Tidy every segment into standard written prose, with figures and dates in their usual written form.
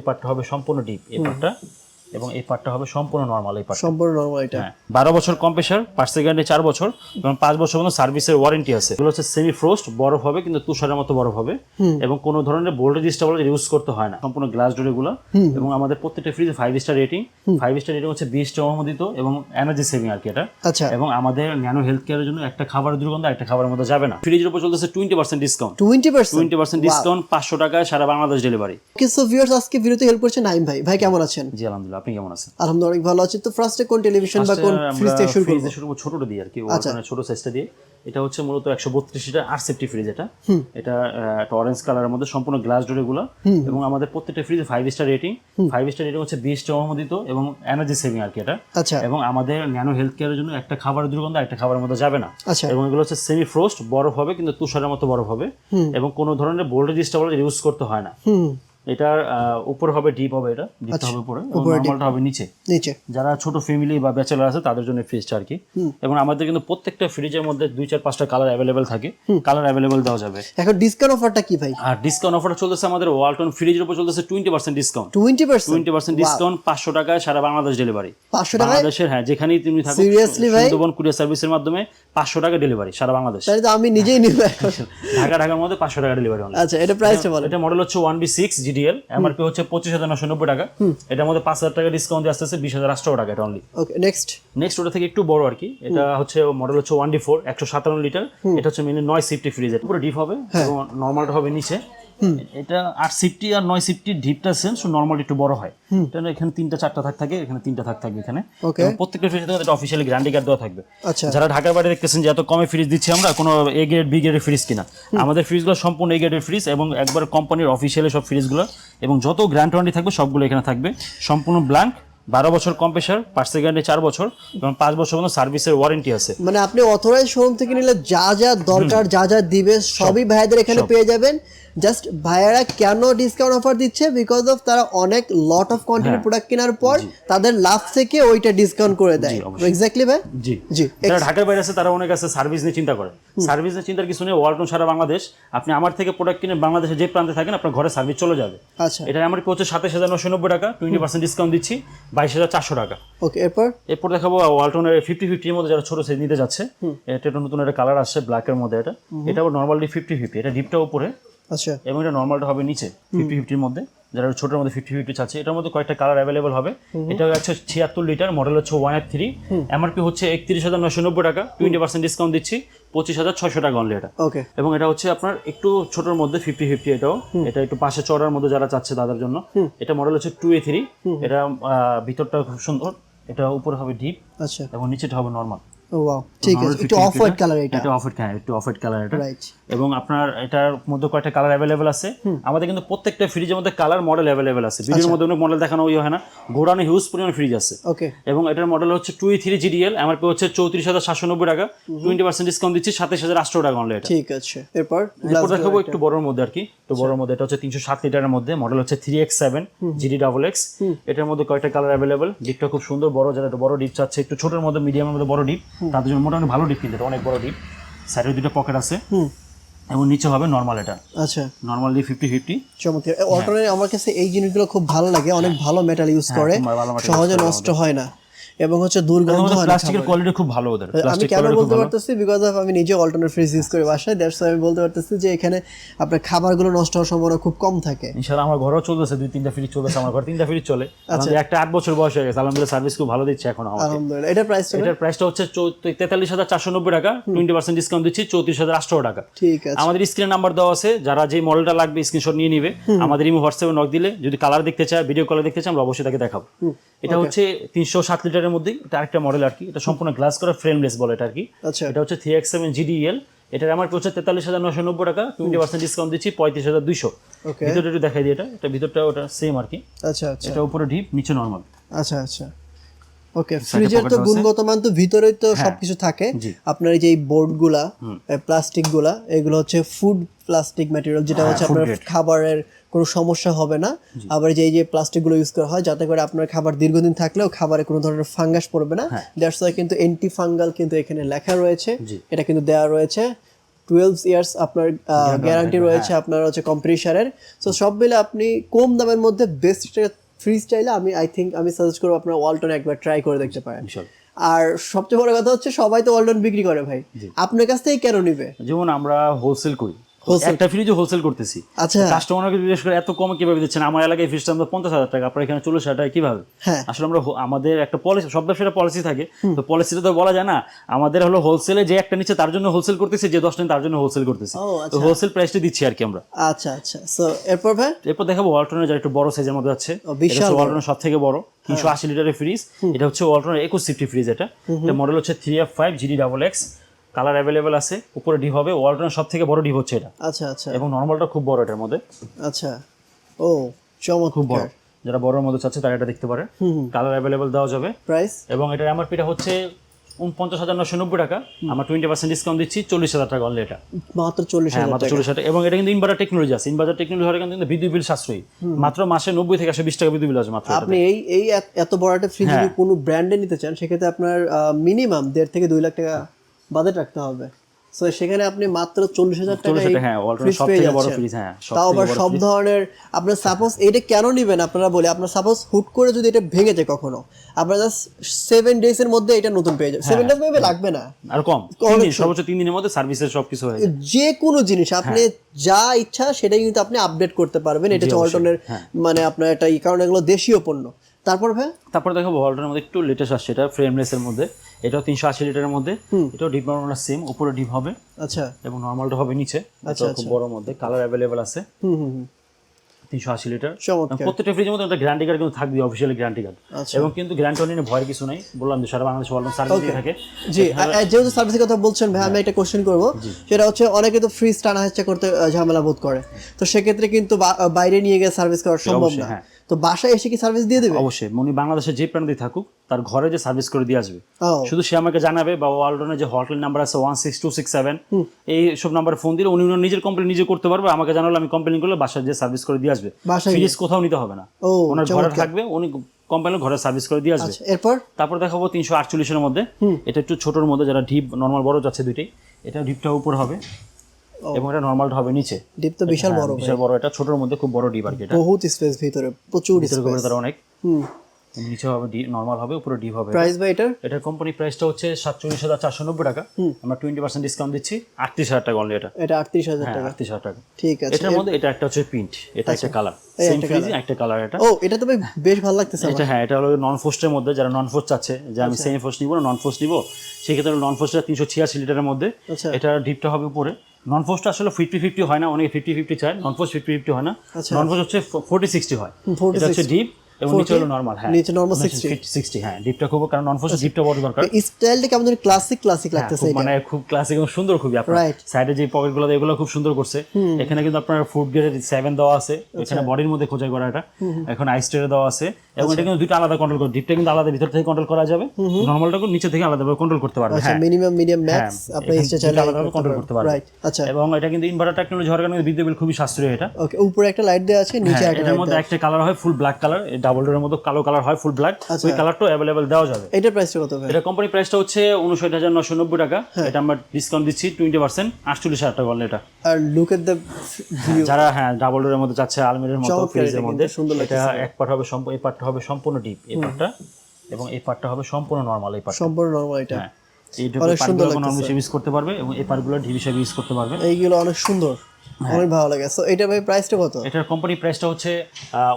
পার্টটা হবে সম্পূর্ণ ডিপ, এই পার্টটা, এবং এই পার্টটা হবে সম্পূর্ণ নরমাল। এই পার্ট সম্পূর্ণ নরমাল। এটা 12 বছর কম্প্রেসার, পার্টস গ্যারান্টি 4 বছর এবং 5 বছর পর্যন্ত সার্ভিসের ওয়ারেন্টি আছে। এগুলো হচ্ছে সেমি ফ্রোস্ট, বরফ হবে কিন্তু তুষারের মতো বরফ হবে, এবং কোনো ধরনের ভোল্টেজ স্টেবলাইজার ইউজ করতে হয় না। সম্পূর্ণ গ্লাস ডোর এগুলো, এবং আমাদের প্রত্যেকটা ফ্রিজে 5 স্টার রেটিং। 5 স্টার রেটিং হচ্ছে 20টা অনুমোদিত এবং এনার্জি সেভিং আর কি এটা। আচ্ছা। এবং আমাদের ন্যানো হেলথ কেয়ারের জন্য একটা খাবারের দুর্গন্ধ একটা খাবারের মধ্যে যাবে না। ফ্রিজের উপর চলতেছে 20% ডিসকাউন্ট। 20% ডিসকাউন্ট, 500 টাকায় সারা বাংলাদেশ ডেলিভারি। ওকে, সো ভিউয়ার্স, আজকে ভিডিওতে হেল্প করছেন নাইম ভাই। ভাই কেমন আছেন? জি আলহামদুলিল্লাহ, আপনি কেমন আছেন? আলহামদুলিল্লাহ অনেক ভালো আছি। তো ফার্স্টে কোন টেলিভিশন বা কোন ফ্রিজ থেকে শুরু করব? ছোটটা দিয়ে আর কি, ওয়ালটনের ছোট সাইজটা দিয়ে। এটা হচ্ছে মূলত 132 লিটার আর সেফটি ফ্রিজ। এটা একটা অরেঞ্জ কালারের মধ্যে সম্পূর্ণ গ্লাস ডোর এগুলো, এবং আমাদের প্রত্যেকটা ফ্রিজে 5 স্টার রেটিং। 5 স্টার রেটিং হচ্ছে 20টা অনুমোদিত এবং এনার্জি সেভিং আর কি এটা। আচ্ছা। এবং আমাদের ন্যানো হেলথ কেয়ারের জন্য একটা খাবারের দুর্গন্ধ একটা খাবারের মধ্যে যাবে না। আচ্ছা। এবং এগুলো হচ্ছে সেমি ফ্রোস্ট, বরফ হবে কিন্তু তুষারের মতো বরফ হবে, এবং কোনো ধরনের ভোল্টেজ স্টেবলাইজার ইউজ করতে হয় না। এটার উপরে হবে ডিপ, হবে এটা ডিপটা হবে উপরে এবং নরমালটা হবে নিচে। যারা ছোট ফ্যামিলি বা ব্যাচেলর আছে তাদের জন্য ফ্রিজটা আর কি। এবং আমাদের কিন্তু প্রত্যেকটা ফ্রিজের মধ্যে 2-4-5টা কালার अवेलेबल থাকে, কালার अवेलेबल দেওয়া যাবে। এখন ডিসকাউন্ট অফারটা কি ভাই? আর ডিসকাউন্ট অফারটা চলতেছে আমাদের ওয়ালটন ফ্রিজের উপর চলতেছে 20% ডিসকাউন্ট। 20% ডিসকাউন্ট, 500 টাকায় সারা বাংলাদেশ ডেলিভারি। 500 টাকায় বাংলাদেশের, হ্যাঁ যেখানেই তুমি থাকো, সিরিয়াসলি ভাই? সুন্দরবন কুরিয়ার সার্ভিসের মাধ্যমে 500 টাকা ডেলিভারি সারা বাংলাদেশ। তাহলে তো আমি নিজেই নিব এখন। ঢাকার মধ্যে 500 টাকা ডেলিভারি অনলি। আচ্ছা, এটা প্রাইসটা বলেন। এটা মডেল হচ্ছে 1B6 GDL, এমআরপি হচ্ছে 25,990 টাকা। এটার মধ্যে 5,000 টাকা ডিসকাউন্ট দিয়ে আসতেছে 20,800 টাকা এটা অনলি। ওকে, নেক্সট ওটা থেকে একটু বড় আর কি। এটা হচ্ছে মডেল হচ্ছে 1D4 157 লিটার। এটা হচ্ছে মেইনলি 9 সিফটি ফ্রিজ। এটা পুরো ডিপ হবে এবং নরমালটা হবে নিচে। এটা 8 সিফটি আর 9 সিফটি ডিপটা সেন্স নরমাল একটু বড় হয়। এটা এখানে 3টা-4টা থাক থাকে, এখানে 3টা থাক থাকবে এখানে। প্রত্যেকটা ফ্রিজে একটা অফিশিয়ালি গ্যারান্টি কার্ড দেওয়া থাকবে। যারা ঢাকার বাইরে দেখতেছেন যে এত কমে ফ্রিজ দিচ্ছি আমরা, কোনো এ গ্রেড বি গ্রেডের ফ্রিজ কিনা, আমাদের ফ্রিজগুলো সম্পূর্ণ এ গ্রেডের ফ্রিজ এবং একবার কোম্পানির অফিশিয়ালি সব ফ্রিজগুলো, এবং যত গ্যারান্টি থাকবে সবগুলো এখানে থাকবে। সম্পূর্ণ ব্ল্যাঙ্ক, 12 বছর কম্প্রেসার, পার্টস গ্যারান্টি 4 বছর এবং 5 বছর পর্যন্ত সার্ভিসের ওয়ারেন্টি আছে। মানে আপনি অথরাইজড শোরুম থেকে নিলে যা যা দরকার, যা যা দিবে সবই ভাইয়াদের এখানে পেয়ে যাবেন। জাস্ট ভাইয়ারা কেন ডিসকাউন্ট অফার দিচ্ছে? বিকজ অফ তারা অনেক লট অফ কোয়ান্টিটি প্রোডাক্ট কেনার পর তাদের লাভ থেকে ওইটা ডিসকাউন্ট করে দেয়। এক্স্যাক্টলি ভাই। জি যারা ঢাকার বাইরে আছে তারা অনেক আছে সার্ভিস নিয়ে চিন্তা করে। সার্ভিস নিয়ে চিন্তার কিছু নেই। ওয়ালটন সারা বাংলাদেশ, আপনি আমার থেকে প্রোডাক্ট কিনে বাংলাদেশে যে প্রান্তে থাকেন আপনার ঘরে সার্ভিস চলে যাবে। আচ্ছা। এটা আমার হচ্ছে 27,990 টাকা, 20% ডিসকাউন্ট দিচ্ছি 22,400 টাকা। ওকে, এরপর দেখাবো ওয়ালটনের 50-50 এর মধ্যে যারা ছোট সাইজ নিতে যাচ্ছে। এটা নতুন একটা কালার আসছে ব্ল্যাকের মধ্যে। এটা নরমালি 50-50, এটা ডিপটা উপরে। আচ্ছা। এবং এটা নরমালটা হবে নিচে 50-50 এর মধ্যে। যারা ছোটের মধ্যে 50-50 চাচ্ছে, এটার মধ্যে কয়েকটা কালার अवेलेबल হবে। এটা হচ্ছে 76 লিটার, মডেল হচ্ছে 1F3, এমআরপি হচ্ছে 31,990 টাকা, 20% ডিসকাউন্ট দিচ্ছি 25,600 টাকা অনলি এটা। ওকে। এবং এটা হচ্ছে আপনার একটু ছোটর মধ্যে 50-50, এটা একটু পাশে চড়ার মধ্যে যারা চাচ্ছে তাদের জন্য। এটা মডেল হচ্ছে 2A3, এটা ভিতরটা খুব সুন্দর। এটা উপরে হবে ডিপ, আচ্ছা, এবং নিচেটা হবে নরমাল। ওয়াও, ঠিক আছে। একটু অফ হোয়াইট কালার, এটা অফ হোয়াইট, হ্যাঁ একটু অফ হোয়াইট কালার এটা। রাইট। এবং আপনার এটার মধ্যে কয়েকটা কালার अवेलेबल আছে। আমাদের কিন্তু প্রত্যেকটা ফ্রিজের মধ্যে কালার মডেল अवेलेबल আছে। ভিডিওর মধ্যে অনেক মডেল দেখানো হয় না, গোড়ানো হিউজ পরিমাণ ফ্রিজ আছে। ওকে। এবং এটার মডেল হচ্ছে 2A3 GDL, এমআরপি হচ্ছে 34,790 টাকা, 20% ডিসকাউন্ট দিচ্ছি 27,800 টাকা অনলি এটা। ঠিক আছে। এরপর দেখাবো একটু বড়র মধ্যে আর কি। একটু বড়র মধ্যে এটা হচ্ছে 307 লিটারের মধ্যে, মডেল হচ্ছে 3X7 GDXX। এটার মধ্যে কয়েকটা কালার अवेलेबल। ডিপটা খুব সুন্দর বড়, যারা একটু বড় ডিপ চাচ্ছে, একটু ছোটের মধ্যে মিডিয়ামের মধ্যে বড় ডিপ, তাদের জন্য মোটামুটি ভালো ডিপ, কিন্তু অনেক বড় ডিপ। সাইডে দুটো পকেট আছে এবং নিচে হবে নরমাল এটা। আচ্ছা, নরমালি 50-50। চমৎকার। ওয়ালটনের আমার কাছে এই জিনিসগুলো খুব ভালো লাগে, অনেক ভালো মেটাল ইউজ করে, সহজে নষ্ট হয় না এবং হচ্ছে দুর্গন্ধ হয় না। প্লাস্টিকের কোয়ালিটি খুব ভালো ওদের। আমি কেন বলতে পারতেছি, বিকজ অফ আমি নিজে ওয়ালটনের ফ্রিজ ইউজ করি বাসায়, দ্যাটস আমি বলতে পারতেছি যে এখানে আপনার খাবারগুলো নষ্ট হওয়ার সম্ভাবনা খুব কম থাকে। ইনশাআল্লাহ আমার ঘরেও চলতেছে 2-3টা ফ্রিজ চলতেছে, আমার ঘরে 3টা ফ্রিজ চলে। আচ্ছা, একটা 8 বছর বয়স হয়ে গেছে, আলহামদুলিল্লাহ সার্ভিস খুব ভালো দিচ্ছে এখন আমাকে। আলহামদুলিল্লাহ। এটার প্রাইসটা হচ্ছে 43,490 টাকা, 20% ডিসকাউন্ট দিচ্ছি 34,800 টাকা। ঠিক আছে। আমাদের স্ক্রিনে নাম্বার দেওয়া আছে, যারা যে মডেলটা লাগবে স্ক্রিনশট নিয়ে নিবে, আমাদের ইমো হোয়াটসঅ্যাপে নক দিলে যদি কালার দেখতে চায়, ভিডিও কলে দেখতে চায়, আমরা অবশ্যই তাকে দেখাবো। এটা হচ্ছে 307 লিটারের মধ্যে, এটা আরেকটা মডেল আর কি। এটা সম্পূর্ণ গ্লাস করা, ফ্রেমলেস বলে এটা আর কি। এটা হচ্ছে 3X7 GDL, এটার আমার হচ্ছে 43,990 টাকা, 20% ডিসকাউন্ট দিচ্ছি 35,200। ভিতরটা একটু দেখাই দিই, এটা ভিতরটা ওটা সেম আর কি। আচ্ছা আচ্ছা। এটা উপরে ডিপ, নিচে নরমাল। আচ্ছা আচ্ছা। ওকে। ফ্রিজের তো গুণগত মান তো ভিতরেই তো সবকিছু থাকে। আপনার এই যে বোর্ডগুলা, প্লাস্টিকগুলা, এগুলো হচ্ছে ফুড প্লাস্টিক ম্যাটেরিয়াল, যেটা হচ্ছে আপনার খাবারের কোনো সমস্যা হবে না। আবার এই যে প্লাস্টিকগুলো ইউজ করা হয় যাতে করে আপনার খাবার দীর্ঘদিন থাকলেও খাবারে কোনো ধরনের ফাঙ্গাস পড়বে না। দ্যাটস ওয়াই কিন্তু অ্যান্টি ফাঙ্গাল কিন্তু এখানে লেখা রয়েছে, এটা কিন্তু দেওয়া রয়েছে। 12 ইয়ার্স আপনার গ্যারান্টি রয়েছে আপনার হচ্ছে কম্প্রেসারের। সো সব মিলে আপনি কম দামের মধ্যে বেস্ট ফ্রিজ চাইলে আমি সাজেস্ট করবো আপনার ওয়ালটন একবার ট্রাই করে দেখতে পারেন। আর সবচেয়ে বড় কথা হচ্ছে সবাই তো ওয়ালটন বিক্রি করে ভাই, আপনার কাছ থেকে কেন নিবে? যেমন আমরা হোলসেল করি, একটা ফ্রিজে হোলসেল করতেছি, আচ্ছা কাস্টমারকে জিজ্ঞেস করে এত কমে কিভাবে দিচ্ছেন, আমার এলাকায় ফ্রিজটা আমরা 50,000 টাকা, আপনার এখানে 40,000 টাকা কিভাবে? আসলে আমরা আমাদের একটা পলিসি, সব ব্যবসার পলিসি থাকে, তো পলিসিটা তো বলা যায় না। আমাদের হলো হোলসেলে যে একটা নিচ্ছে তার জন্য হোলসেল করতেছি, যে 10 নেন তার জন্য হোলসেল করতেছি, তো হোলসেল প্রাইসটা দিচ্ছি আর কি আমরা। আচ্ছা আচ্ছা, সো এরপর ভাই এরপর দেখাবো ওয়ালটনের যারা একটু বড় সাইজের মধ্যে আছে, এটা ওয়ালটনের সবথেকে বড় 380 লিটারের ফ্রিজ। এটা হচ্ছে ওয়ালটনের 21 সিফটি ফ্রিজ। এটা মডেল হচ্ছে 3F5 GD XX, colour available আছে, উপরে ডিপ হবে। ওয়ালটনের সব থেকে বড় ডিপ হচ্ছে এটা। আচ্ছা আচ্ছা, এবং নরমালটা খুব বড় এটার মধ্যে। আচ্ছা, ও চমৎকার, খুব বড়। যারা বড়র মধ্যে চাচ্ছে তারা এটা দেখতে পারে। কালার অ্যাভেলেবেল দেওয়া যাবে। প্রাইস এবং এটার এমআরপিটা হচ্ছে 49,990 টাকা। আমরা 20% ডিসকাউন্ট দিচ্ছি, 40,000 টাকা অনলি। এটা মাত্র 40,000 টাকা, মাত্র 40,000 টাকা। এবং এটা কিন্তু ইনভার্টার টেকনোলজি আছে। ইনভার্টার টেকনোলজি হলে কিন্তু বিদ্যুৎ বিল সাশ্রয়ী, মাত্র মাসে 90 থেকে 120 টাকা বিদ্যুৎ বিল আছে মাত্র। আপনি এই এত বড় একটা ফ্রিজ যদি কোনো ব্র্যান্ডে নিতে চান, সেক্ষেত্রে আপনার মিনিমাম 1.5 থেকে 2 লাখ টাকা বাজেট রাখতে হবে। সো সেখানে আপনি মাত্র 40,000 টাকা ফ্রিজ পেয়ে যাচ্ছেন। তাও আবার সব ধরনের। আপনার সাপোজ এটা কেন নেবেন আপনারা বলে, আপনার সাপোজ হুট করে যদি এটা ভেঙে যায় কখনো, আপনারা জাস্ট 7 ডেজ এর মধ্যে এটা নতুন পেয়ে যাবেন। 7 ডেজ মেবি লাগবে না, আর কম, 3 দিন, সর্বোচ্চ 3 দিনের মধ্যে সার্ভিসের সবকিছু হয়ে যাবে। যে কোনো জিনিস আপনি যা ইচ্ছা সেটাই কিন্তু আপনি আপডেট করতে পারবেন। এটা হচ্ছে ওয়ালটনের মানে আপনার এটা এই কারণে এগুলো দেশীয় পণ্য। তারপর দেখো ওয়ালটনের মধ্যে একটু লেটেস্ট আসছে, এটা ফ্রেমলেস এর মধ্যে। এটাও 380 লিটারের মধ্যে। এটাও ডিপ নরমাল সেম, উপরে ডিপ হবে, আচ্ছা, এবং নরমালটা হবে নিচে। আচ্ছা, খুব বড় মধ্যে। কালার অ্যাভেলেবেল আছে। 380 লিটার। প্রত্যেকটা ফ্রিজের মধ্যে একটা গ্যারান্টি কার্ড কিন্তু থাকবে, অফিশিয়ালি গ্যারান্টি কার্ড। এবং কিন্তু গ্যারান্টি নিয়ে ভয়ের কিছু নাই, বললাম যে সারা বাংলাদেশ ওয়ালটন সার্ভিস দিয়ে থাকে। জি, যেহেতু সার্ভিসের কথা বলছেন ভাই, আমি একটা কোশ্চেন করব। সেটা হচ্ছে অনেকে তো ফ্রিজ টানা হচ্ছে করতে ঝামেলা বোধ করে, তো সেক্ষেত্রে কিন্তু বাইরে নিয়ে গিয়ে সার্ভিস করা সম্ভব না। তো বাসায় এসে কি সার্ভিস দিয়ে দেবে? অবশ্যই, উনি বাংলাদেশে যে প্রান্তে থাকুক তার ঘরে যে সার্ভিস করে দিয়ে আসবে। শুধু সে আমাকে জানাবে, বা ওয়ালটনের যে হটলাইন নাম্বার আছে 16267, এই সব নাম্বারে ফোন দিলে উনি নিজের কমপ্লেন নিজে করতে পারবে। আমাকে জানালে আমি কমপ্লেন করলে বাসায় যে সার্ভিস করে দিয়ে আসবে। ফ্রিজ কোথাও নিতে হবে না, ওনার ঘরে থাকবে, উনি কোম্পানির ঘরে সার্ভিস করে দিয়ে আসবে। তারপর দেখাবো 348 এর মধ্যে। এটা একটু ছোটর মধ্যে, যারা ডিপ নরমাল বড় যাচ্ছে দুইটাই। এটা ডিপটা উপর হবে এবং এটা নরমালটা হবে নিচে। ডিপ তো বিশাল বড়, বিশাল বড়। এটা ছোটর মধ্যে খুব বড় ডিপ আর কি। এটা বহুত স্পেস ভিতরে, প্রচুর স্পেস, ভিতরে অনেক। নিচে হবে নরমাল হবে, উপরে ডিপ হবে। প্রাইস ভাই এটার কোম্পানি প্রাইসটা হচ্ছে 47,490 টাকা। আমরা 20% ডিসকাউন্ট দিচ্ছি, 38,000 টাকা অনলি। এটা 38,000 টাকা, 38,000 টাকা। ঠিক আছে। এটার মধ্যে এটা একটা হচ্ছে প্রিন্ট, এটা একটা কালার, সেম ফ্রিজে একটা কালার। এটা এটা তো ভাই বেশ ভালো লাগতেছে এটা। হ্যাঁ, এটা হলো নন ফোস্টের মধ্যে। যারা নন ফোস্ট চাচ্ছে যে আমি সেমি ফোস্ট নিব না নন ফোস্ট নিব, সেই ক্ষেত্রে নন ফোস্টটা 386 লিটারের মধ্যে। এটা ডিপটা হবে উপরে। নন ফোস্ট আসলে 50-50 হয় না, অনেকে 50-50 চায়। নন ফোস্ট 50-50 হয় না, নন ফোস্ট হচ্ছে 40-60 হয়। এটা হচ্ছে ডিপ এবং নিচে হলো নরমাল। হ্যাঁ, নিচে নরমাল 60। হ্যাঁ, ডিপটা খুব, কারণ নন ফোস্ট ডিপটা বড় দরকার। স্টাইলটা কেমন জানি ক্লাসিক লাগতেছে, মানে খুব ক্লাসিক এবং সুন্দর খুবই। আপনার সাইডে যে পকেটগুলো এগুলো খুব সুন্দর করছে। এখানে কিন্তু আপনার ফুড গ্রেড 7 দেওয়া আছে, এখানে বডির মধ্যে খোঁজাই করা। এটা এখন আইস্টেরে দেওয়া আছে, এবং এটা কিন্তু দুটো আলাদা কন্ট্রোল করে। ডিপটা কিন্তু আলাদা ভিতর থেকে কন্ট্রোল করা যাবে, নরমালটাকে নিচে থেকে আলাদাভাবে কন্ট্রোল করতে পারবে। হ্যাঁ, মিনিমাম মিডিয়াম ম্যাক্স আপনি স্টে চাইলে আলাদাভাবে কন্ট্রোল করতে পারবে। আচ্ছা, এবং এটা কিন্তু ইনভার্টার টেকনোলজি হওয়ার কারণে বিদ্যুৎ বিল খুবই সাশ্রয়ী। এটা ওকে, উপরে একটা লাইট দেওয়া আছে, নিচে একটা। এর মধ্যে একটা কালার হয় ফুল ব্ল্যাক কালার, ডাবল ডোরের মধ্যে কালো কালার হয় ফুল ব্ল্যাক। ওই কালারটাও अवेलेबल দেওয়া যাবে। এটার প্রাইসটা কত ভাই? এটা কোম্পানি প্রাইসটা হচ্ছে 59,990 টাকা। এটা আমরা ডিসকাউন্ট দিচ্ছি 20%, 48,000 টাকা অনলি। এটা আর লুক এট দ্য ভিউ, যারা হ্যাঁ ডাবল ডোরের মধ্যে চাচ্ছে, আলমিরার মতো ফ্রিজের মধ্যে, এটা এক পার্ট হবে সম্পূর্ণ, এই পার্টটা হবে সম্পূর্ণ ডিপ, এই পার্টটা, এবং এই পার্টটা হবে সম্পূর্ণ নরমাল। এই পার্ট সম্পূর্ণ নরমাল। এটা এই পার্টগুলো নরমালি ইউজ করতে পারবে, এবং এই পার্টগুলো ডিপ হিসেবে ইউজ করতে পারবে। এইগুলো অনেক সুন্দর, অনেক ভালো লাগে। সো এটা ভাই প্রাইসটা কত? এটার কোম্পানি প্রাইসটা হচ্ছে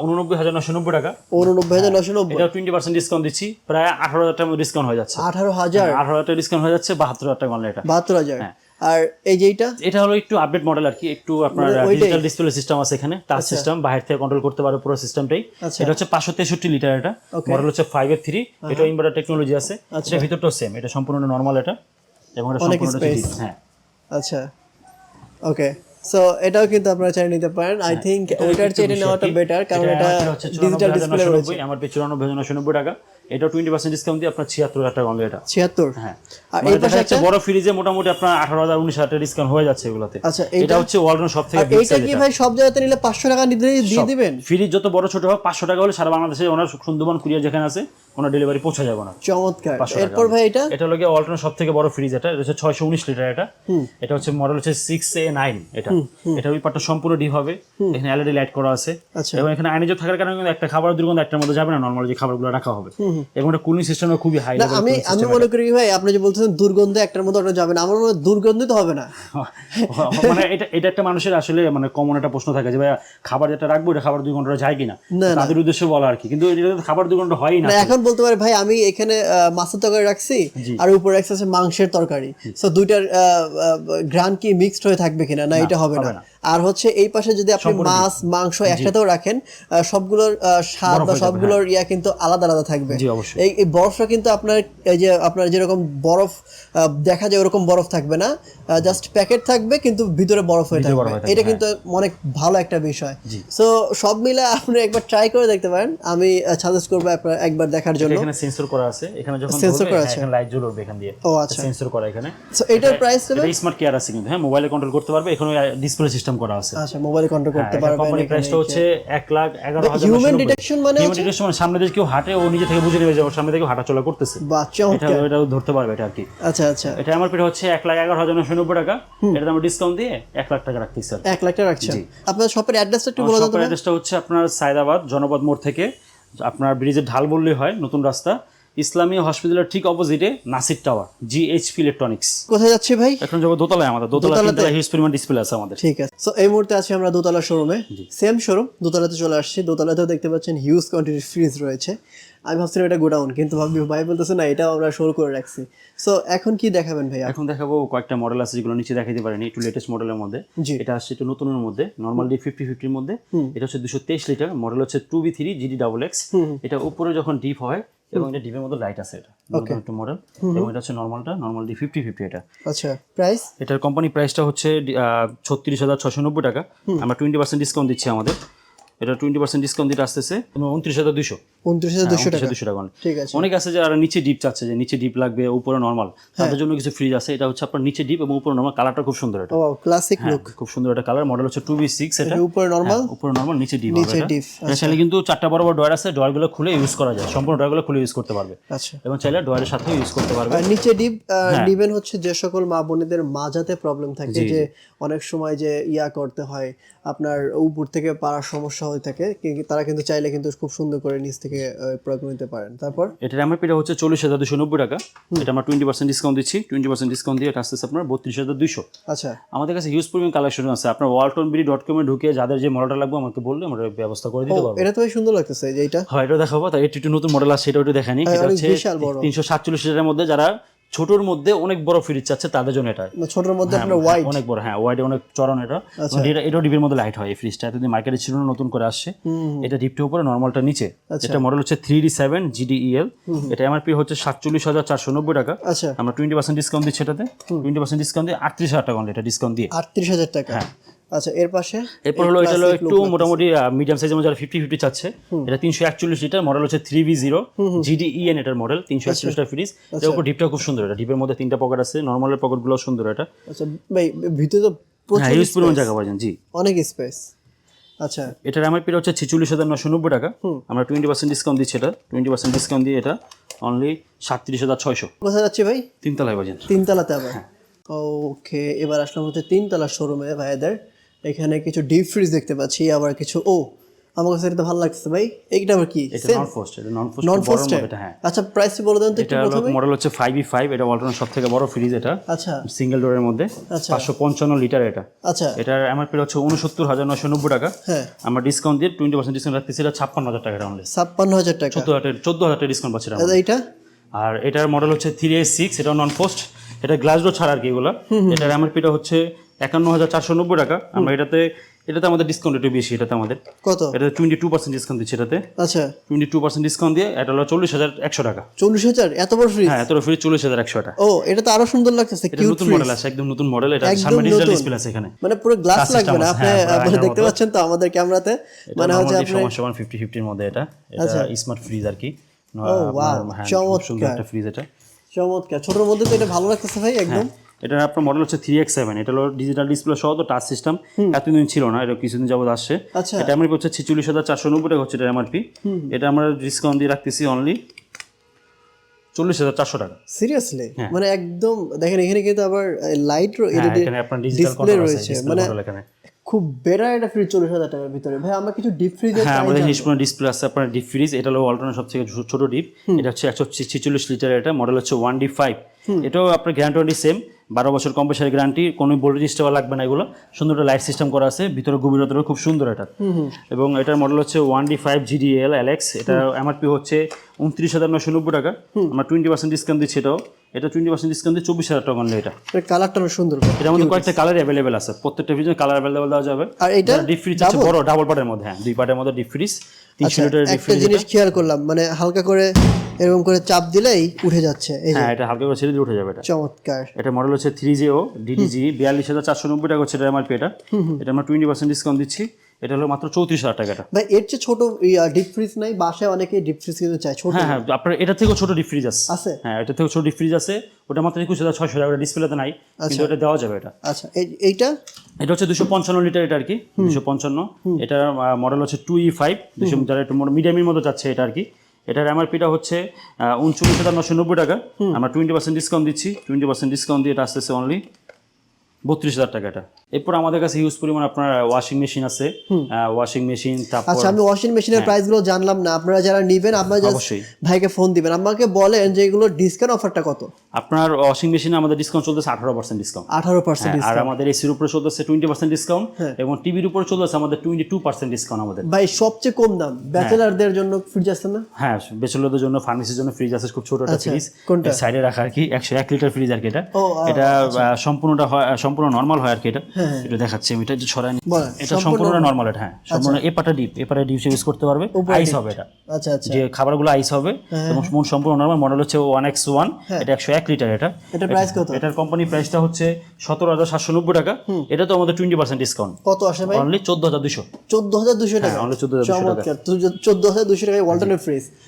89,990 টাকা। 89,990। এটা 20% ডিসকাউন্ট দিচ্ছি, প্রায় 18,000 টাকা ডিসকাউন্ট হয়ে যাচ্ছে। 18,000 টাকা ডিসকাউন্ট হয়ে যাচ্ছে, 72,000 টাকা অনলি। এটা 72,000। আর এই যে এটা হলো একটু আপডেট মডেল আর কি, একটু আপনার ডিজিটাল ডিসপ্লে সিস্টেম আছে এখানে, টাচ সিস্টেম, বাইরে থেকে কন্ট্রোল করতে পারবে পুরো সিস্টেমটাই। এটা হচ্ছে 563 লিটার। এটা মডেল হচ্ছে 5F3। এটা ইনভার্টার টেকনোলজি আছে। এটা ভিতরটাও সেম, এটা সম্পূর্ণ নরমাল। এটা এবং এটা সম্পূর্ণ ডিপ। হ্যাঁ, আচ্ছা, ওকে। সো এটাও কিন্তু আপনারা চাইলে নিতে পারেন। আই থিংক ওইটার চেয়ে নেওয়াটা বেটার, কারণ এটা ডিজিটাল ডিসপ্লে রয়েছে। আমার 94,990 টাকা। এটা 20% ডিসকাউন্ট দিয়ে আপনার 76,000 টাকা অনলি এটা 76 হ্যাঁ আর এই এই পাশে একটা বড় ফ্রিজে মোটামুটি আপনার 18,000 19,000 টাকা ডিসকাউন্ট হয়ে যাচ্ছে এগুলাতে আচ্ছা এটা হচ্ছে ওয়ালটন সব থেকে এইটা কি ভাই সব জায়গাতে নিলে 500 টাকা দিয়ে দিবেন ফ্রিজ যত বড় ছোট হোক 500 টাকা হলে সারা বাংলাদেশে ওনার সুন্দরবন কুরিয়ার যেখানে আছে ওনার ডেলিভারি পৌঁছে যাবে না চমৎকার এরপর ভাই এটা হলো গিয়ে ওয়ালটন সব থেকে বড় ফ্রিজ এটা হচ্ছে 619 লিটার এটা হচ্ছে মডেল হচ্ছে 6A9 এটা ওই পাটটা সম্পূর্ণ ডিপ হবে এখানে এলইডি লাইট করা আছে এবং এখানে আইনজ থাকার কারণে কিন্তু একটা খাবার দুর্গন্ধ একটার মধ্যে যাবে না নরমাল যে খাবারগুলো রাখা হবে এবং এটা কুলিং সিস্টেমও খুবই হাই লেভেল আমি মনে করি ভাই আপনি যে বলতেছেন দুর্গন্ধ একটার মধ্যে ওটা যাবে না আমার মনে হয় দুর্গন্ধিত হবে না মানে এটা একটা মানুষের আসলে মানে কমন একটা প্রশ্ন থাকে যে ভাই খাবার যেটা রাখবো এটা খাবার 2 ঘন্টা যায় কিনা তাদের উদ্দেশ্যে বলা আর কি কিন্তু এটা খাবার 2 ঘন্টা হয়ই না এখন বলতে পারে ভাই আমি এখানে মাছের তরকারি রাখছি আর উপরে রাখছি আছে মাংসের তরকারি সো দুইটার গ্রান কি মিক্সড হয়ে থাকবে কিনা না এটা হবে না আর হচ্ছে এই পাশে যদি আপনি মাছ মাংস একসাথেও রাখেন সবগুলোর স্বাদ বা সবগুলোর ইয়া কিন্তু আলাদা আলাদা থাকবে এই বরফটা কিন্তু আপনার এই যে আপনার যেরকম বরফ দেখা যায় ওরকম বরফ থাকবে না জাস্ট প্যাকেট থাকবে কিন্তু ভিতরে বরফ হয়ে থাকবে এটা কিন্তু অনেক ভালো একটা বিষয় সো সব মিলে আপনি একবার ট্রাই করে দেখতে পারেন আমি সাজেস্ট করব আপনারা একবার দেখার জন্য এখানে সেন্সর করা আছে এখানে যখন সেন্সর করা আছে এখানে লাইট জ্বলবে এখান দিয়ে ও আচ্ছা সেন্সর করা এখানে সো এটার প্রাইস হবে এটা স্মার্ট কেয়ার আছে কিন্তু হ্যাঁ মোবাইলে কন্ট্রোল করতে পারবে এখানে ডিসপ্লে সিস্টেম করা আছে আচ্ছা মোবাইলে কন্ট্রোল করতে পারবে কোম্পানি প্রাইসটা হচ্ছে 1,11,000 হিউম্যান ডিটেকশন মানে সামনে থেকে কেউ হাঁটে ও নিজে থেকে বুঝে নেবে যে ওর সামনে থেকে হাঁটা চলা করতেছে বাচ্চা এটা ধরতে পারবে এটা আর কি আচ্ছা আচ্ছা এটা আমার পেটে হচ্ছে 1,11,990 টাকা এটা আমরা ডিসকাউন্ট দিয়ে 1 লাখ টাকা রাখতেছি স্যার 1 লাখ টাকা রাখছেন আপনার শপের অ্যাড্রেসটা একটু বলে দাও শপের অ্যাড্রেসটা হচ্ছে আপনার সায়দাবাদ জনপদ মোড় থেকে আপনার ব্রিজের ঢাল বললেই হয় নতুন রাস্তা ইসলামী হসপিটালের ঠিক অপোজিটে নাসির টাওয়ার G.H.P ইলেকট্রনিক্স কোথায় যাচ্ছে ভাই এখন যাব দোতলায় আমাদের দোতলাতে হিউজ পরিমাণ ডিসপ্লে আছে আমাদের ঠিক আছে সো এই মুহূর্তে আছি আমরা দোতলা শোরুমে সেম শোরুম দোতলাতে চলে আসছি দোতলাতেও দেখতে পাচ্ছেন হিউজ কোয়ান্টিটির ফ্রিজ রয়েছে আমি ভাবছিলাম এটা গোডাউন কিন্তু ভাই বলতেছে না এটা আমরা শোর করে রাখছি সো এখন কি দেখাবেন ভাই এখন দেখাবো কয়েকটা মডেল আছে যেগুলো নিচে দেখাইতে পারেনি একটু লেটেস্ট মডেলের মধ্যে এটা আসছে একটু নতুনের মধ্যে নরমাল ডি 50 এর মধ্যে এটা হচ্ছে 223 লিটার মডেল হচ্ছে 2B3 GDXX এটা উপরে যখন ডিপ হয় এবং এটা ডিপের মধ্যে লাইট আছে এটা নতুন একটা মডেল এবং এটা হচ্ছে নরমাল ডি 50 এটা আচ্ছা প্রাইস এটার কোম্পানি প্রাইসটা হচ্ছে 36,690 টাকা আমরা 20% ডিসকাউন্ট দিচ্ছি আমাদের এটা 20% ডিসকাউন্ট দিতে আসতেছে 29,200 টাকা ঠিক আছে অনেক আছে যারা নিচে ডিপ চাচ্ছে যে নিচে ডিপ লাগবে উপরে নরমাল তাদের জন্য কিছু ফ্রিজ আছে এটা হচ্ছে আপনার নিচে ডিপ এবং উপরে নরমাল কালারটা খুব সুন্দর এটা ও ক্লাসিক লুক খুব সুন্দর একটা কালার মডেল হচ্ছে 2B6 এটা উপরে নরমাল নিচে ডিপ এটা চাইলে কিন্তু 4টা বড় বড় ডয়ার আছে ডয়ারগুলো খুলে ইউজ করা যায় সম্পূর্ণ ডয়ারগুলো খুলে ইউজ করতে পারবে আচ্ছা এবং চাইলে ডয়ারের সাথে ইউজ করতে পারবে আর নিচে ডিপ ডিপেন হচ্ছে যে সকল মা বোনেদের মাজাতে প্রবলেম থাকে যে অনেক সময় যে ইয়া করতে হয় আপনার উপর থেকে পারার সমস্যা হয়ে থাকে তারা কিন্তু চাইলে কিন্তু খুব সুন্দর করে নিচ থেকে প্রয়োগ নিতে পারেন তারপর এটার এমআরপিটা হচ্ছে 40,290 টাকা এটা আমরা 20% ডিসকাউন্ট দিচ্ছি 20% ডিসকাউন্ট দিয়ে এটা আসছে আপনার 32,200 আচ্ছা আমাদের কাছে হিউজ পরিমাণ কালেকশন আছে আপনার waltonbd.com এ ঢুকে যাদের যে মডেলটা লাগবে আমাকে বললে আমরা ব্যবস্থা করে দিতে পারবো এটা তো সুন্দর লাগতেছে যে এটা হয় এটা দেখাবো তাই একটু নতুন মডেল আছে সেটা একটু দেখানি এটা হচ্ছে 347 লিটারের মধ্যে যারা ছোটর মধ্যে অনেক বড় ফ্রিজ চাচ্ছে তাদের জন্য এটা ছোটর মধ্যে আপনার ওয়াইড অনেক বড় ওয়াইড অনেক চড়ন এটা এটা ডিপের মধ্যে লাইট হয় এই ফ্রিজটা এতদিন মার্কেটে ছিল না নতুন করে আসছে এটা ডিপটা উপরে নরমালটা নিচে এটা মডেল হচ্ছে 3D7 GDEL এটা এমআরপি হচ্ছে 47,490 টাকা আচ্ছা আমরা 20% ডিসকাউন্ট দিচ্ছি এটাতে 20% ডিসকাউন্ট দিয়ে 38,000 টাকা এটা ডিসকাউন্ট দিয়ে 38,000 টাকা আচ্ছা এরপর হলো এটা হলো একটু মোটামুটি মিডিয়াম সাইজের মধ্যে যারা 50 চাচ্ছে এটা 341 লিটার মডেল হচ্ছে 3V0 GDEN এটার মডেল 341 লিটার ফ্রিজ এর উপর ডিপটা খুব সুন্দর এটা ডিপের মধ্যে 3টা পকেট আছে নরমালের পকেটগুলো সুন্দর এটা আচ্ছা ভাই ভিতরে তো প্রচুর ইউজ পরিমাণ জায়গা পাবেন জি অনেক স্পেস আচ্ছা এটার এমআরপি হচ্ছে 46,990 টাকা আমরা 20% ডিসকাউন্ট দিচ্ছি এটা 20% ডিসকাউন্ট দিয়ে এটা অনলি 37,600 কোথায় যাচ্ছে ভাই তিনতলায় বাজেন তিনতলাতে আবার ওকে এবার আসলাম হচ্ছে তিনতলা শোরুমে ভাইদের এখানে কিছু ডিপ ফ্রিজ দেখতে পাচ্ছি আবার কিছু আমার কাছে এটা ভালো লাগছে ভাই এইটা আবার কি এটা নন ফ্রস্ট এটা হ্যাঁ আচ্ছা প্রাইস বলে দেন তো একটু প্রথমে মডেল হচ্ছে 5V5 এটা ওয়ালটনের সবথেকে বড় ফ্রিজ এটা আচ্ছা সিঙ্গেল ডোরের মধ্যে 555 লিটার এটা আচ্ছা এটার এমআরপি হচ্ছে 69,990 টাকা হ্যাঁ আমরা ডিসকাউন্ট দিয়ে 20% ডিসকাউন্ট রাখতেছি এটা 56,000 টাকা অনলি 56,000 টাকা 14,000 টাকা ডিসকাউন্ট পাচ্ছি এটা এইটা আর এটার মডেল হচ্ছে 3A6 এটা নন ফ্রস্ট এটা গ্লাস ডোর ছাড়া আর কি এগুলো এটার এমআরপিটা হচ্ছে 51,490 টাকা আমরা এটাতে আমাদের ডিসকাউন্ট একটু বেশি এটাতে আমাদের কত এটা 22% ডিসকাউন্ট দিচ্ছে এটাতে আচ্ছা 22% ডিসকাউন্ট দিয়ে এটা হলো 40,100 টাকা 40,000 এত বড় ফ্রিজ হ্যাঁ এত বড় ফ্রিজ 40,100 টাকা এটা তো আরো সুন্দর লাগতেছে কিউট নতুন মডেল আছে একদম নতুন মডেল এটা সামনে ডিজিটাল ডিসপ্লে আছে এখানে মানে পুরো গ্লাস লাগবে না আপনি দেখতে পাচ্ছেন তো আমাদের ক্যামেরাতে মানে হচ্ছে আপনি 50-50 এর মধ্যে এটা স্মার্ট ফ্রিজ আর কি চমৎকার একটা ফ্রিজ এটা। চমৎকার, ছোটর মধ্যে তো এটা ভালো লাগতেছে ভাই একদম। এটা আপনার মডেল হচ্ছে 3X7, এটা হলো ডিজিটাল ডিসপ্লে সহ, তো টাচ সিস্টেম এতদিন ছিল না, এটা কিছুদিন যাবত আসছে। এটা এমআরপি হচ্ছে 46,490 টাকা হচ্ছে এটা এমআরপি। এটা আমরা ডিসকাউন্ট দিয়ে রাখতেছি অনলি 40,400 টাকা। সিরিয়াসলি মানে একদম দেখেন এখানে কিন্তু আবার লাইট এখানে আপনার ডিজিটাল কন্ট্রোল আছে, মানে এখানে খুব বেটার একটা ফ্রিজ 40,000 টাকার ভিতরে। ভাই আমরা কিছু ডিপ ফ্রিজের হ্যাঁ আমাদের নিষ্পন্ন ডিসপ্লে আছে আপনার ডিপ ফ্রিজ। এটা হলো ওয়ালটনের সবথেকে ছোট ডিপ, এটা হচ্ছে 146 লিটার, এটা মডেল হচ্ছে 1D5। এটাও আপনার গ্যারান্টি সেম 12 বছর কম্প্রেসার গ্যারান্টি, কোনো ভোল্টেজ স্টেবল লাগবে না এগুলো। সুন্দর একটা লাইট সিস্টেম করা আছে, ভিতরে গভীরতাও খুব সুন্দর এটা। এবং এটার মডেল হচ্ছে 1D5 GDL LX। এটা এমআরপি হচ্ছে 29,990 টাকা, আমরা 20% ডিসকাউন্ট দিচ্ছি এটাও। এটা 20% ডিসকাউন্ট দিয়ে 24,000 টাকা অনলি। এটা কালারটা সুন্দর, এটার মধ্যে কয়েকটা কালার অ্যাভেলেবেল আছে, প্রত্যেকটা ফ্রিজের কালার অ্যাভেলেবেল দেওয়া যাবে। আর এটা ডিপ ফ্রিজ আছে বড় ডাবল পার্টের মধ্যে, হ্যাঁ 2 পার্টের মধ্যে ডিপ ফ্রিজ, 300 লিটারের ডিপ ফ্রিজ। একটা জিনিস খেয়াল করলাম, মানে হালকা করে এরকম করে চাপ দিলেই উঠে যাচ্ছে, এই যে হ্যাঁ এটা হালকা করে ছেড়ে দিয়ে উঠে যাবে এটা। চমৎকার। এটা মডেল হচ্ছে 3JO DDG 42,490 টাকা হচ্ছে এটা এমআরপি। এটা আমরা 20% ডিসকাউন্ট দিচ্ছি, এটা হলো মাত্র 34,000 টাকা। এটা ভাই এর চেয়ে ছোট ডিপ ফ্রিজ নাই? বাসায় অনেকে ডিপ ফ্রিজ কিন্তু চায় ছোট। হ্যাঁ আপনার এটা থেকেও ছোট ডিপ ফ্রিজ আছে। হ্যাঁ এটা থেকেও ছোট ডিপ ফ্রিজ আছে, ওটা মাত্র 21,600 টাকা, ডিসপ্লেতে নাই কিন্তু এটা দেওয়া যাবে এটা। আচ্ছা এইটা এটা হচ্ছে 255 লিটার, এটা আর কি 255। এটা মডেল হচ্ছে 2E5, যারা একটু মিডিয়ামের মতো যাচ্ছে এটা আর কি। এটার এমআরপিটা হচ্ছে 39,990 টাকা, আমরা 20% ডিসকাউন্ট দিচ্ছি। 20% ডিসকাউন্ট দিয়ে এটা আসতেছে অনলি 32,000 টাকা। এটা এরপর আমাদের কাছে হিউজ পরিমাণ আপনার ওয়াশিং মেশিন আছে, ওয়াশিং মেশিন। তারপর আচ্ছা আমি ওয়াশিং মেশিনের প্রাইসগুলো জানলাম না, আপনারা যারা নেবেন আপনারা জাস্ট ভাইকে ফোন দিবেন, আমাকে বলেন যে এগুলো ডিসকাউন্ট অফারটা কত। আপনার ওয়াশিং মেশিনে আমাদের ডিসকাউন্ট চলতেছে 18% ডিসকাউন্ট। 18% আর আমাদের এসির উপরে চলতেছে 20% ডিসকাউন্ট, এবং টিভির উপরে চলতেছে আমাদের 22% ডিসকাউন্ট আমাদের। ভাই সবচেয়ে কম দাম ব্যাচেলারদের জন্য ফ্রিজ আছে না? হ্যাঁ ব্যাচেলারদের জন্য, ফার্মেসির জন্য ফ্রিজ আছে, খুব ছোট একটা ফ্রিজ, সাইডে রাখা আর কি, 101 লিটার ফ্রিজ আর কি। এটা সম্পূর্ণটা হয়, সম্পূর্ণ নরমাল হয় আর কি। এটা দেখাচ্ছি আমি, এটা ছড়াই নি, এটা সম্পূর্ণ নরমাল। এটা হ্যাঁ সম্পূর্ণ এপাটা ডিপ ইউজ করতে পারবে, আইস হবে এটা। আচ্ছা আচ্ছা, যে খাবারগুলো আইস হবে এবং সম্পূর্ণ নরমাল। মডেল হচ্ছে 1X1, এটা 101 লিটার। এটা প্রাইস কত? এটার কোম্পানি প্রাইসটা হচ্ছে 17,790 টাকা। এটা তো আমাদের 20% ডিসকাউন্ট। কত আসে ভাই? অনলি 14,200। 14,200 টাকা, অনলি 14,200 টাকা। 14,200 টাকায় ওয়ালটনের ফ্রিজ।